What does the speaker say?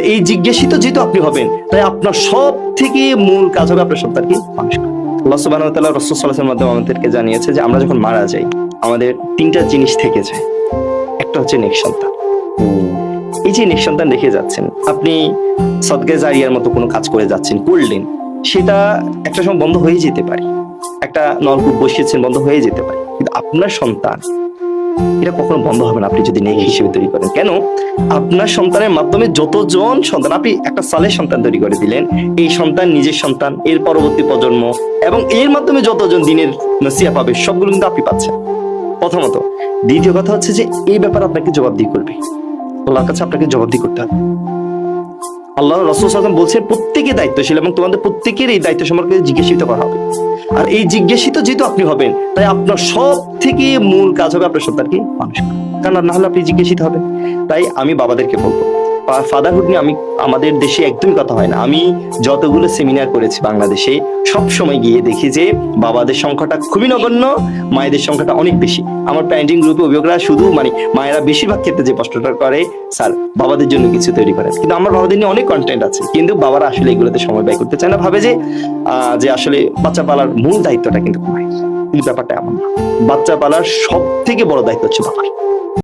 এই জিজ্ঞাসিত যেহেতু আপনি হবেন, তাই আপনার সব থেকে মূল কাজ হবে আপনার সন্তানকে মানুষ করা। আল্লাহ সুবহানাহু ওয়া তাআলা রাসূল সাল্লাল্লাহু আলাইহি ওয়াসাল্লামের মাধ্যমে আমাদেরকে জানিয়েছে যে আমরা যখন মারা যাই আমাদের তিনটা জিনিস থেকে যায়। একটা হচ্ছে নেক সন্তান। এই যে নেক সন্তান রেখে যাচ্ছেন, আপনি সদকায়ে জারিয়ার মতো কোনো কাজ করে যাচ্ছেন, করলেন, সেটা একটা সময় বন্ধ হয়ে যেতে পারে। একটা নলকূপ বসিয়েছেন, বন্ধ হয়ে যেতে পারে, কিন্তু আপনার সন্তান এটা কখনো বন্ধ হবে না আপনি যদি নেক হিসেবে তৈরি করেন। কেন? আপনার সন্তানের মাধ্যমে যতজন সন্তান, আপনি একটা সালেহ সন্তান তৈরি করে দিলেন, এই সন্তান নিজের সন্তান, এর পরবর্তী প্রজন্ম, এবং এর মাধ্যমে যতজন দিনের নসিহত পাবে সবগুলো কিন্তু আপনি পাচ্ছেন, প্রথমত। দ্বিতীয় কথা হচ্ছে যে এই ব্যাপারে আপনাকে জবাবদিহি করবে, আল্লাহর কাছে আপনাকে জবাবদিহি করতে হবে। আল্লাহ রাসূল সাল্লাল্লাহু আলাইহি ওয়াসাল্লাম বলছেন প্রত্যেকে দায়িত্বশীল এবং তোমাদের প্রত্যেকের এই দায়িত্ব সম্পর্কে জিজ্ঞাসিত করা হবে। আর এই জিজ্ঞাসিত যেহেতু আপনি হবেন, তাই আপনার সব থেকে মূল কাজ হবে আপনার সন্তানকে মানুষ করা, কারণ না হলে আপনি জিজ্ঞাসিত হবেন। তাই আমি বাবাদেরকে বলবো, ফাদারহুড নিয়ে আমাদের দেশে একদমই কথা হয় না। আমি যতগুলো সেমিনার করেছি বাংলাদেশে, সব সময় গিয়ে দেখি যে বাবাদের সংখ্যাটা খুবই নগণ্য, মায়েদের সংখ্যাটা অনেক বেশি। আমার প্যারেন্টিং গ্রুপে অভিভাবকরা শুধু মায়েরা বেশিরভাগ ক্ষেত্রে যে প্রশ্নটা করে, স্যার বাবাদের জন্য কিছু তৈরি করেন, কিন্তু আমার বাবাদের নিয়ে অনেক কন্টেন্ট আছে, কিন্তু বাবারা আসলে এগুলোতে সময় ব্যয় করতে চায় না, ভাবে যে আসলে বাচ্চা পালার মূল দায়িত্বটা কিন্তু মায়ের। কিন্তু ব্যাপারটা এমন না, বাচ্চা পালার সব থেকে বড় দায়িত্ব হচ্ছে বাবার।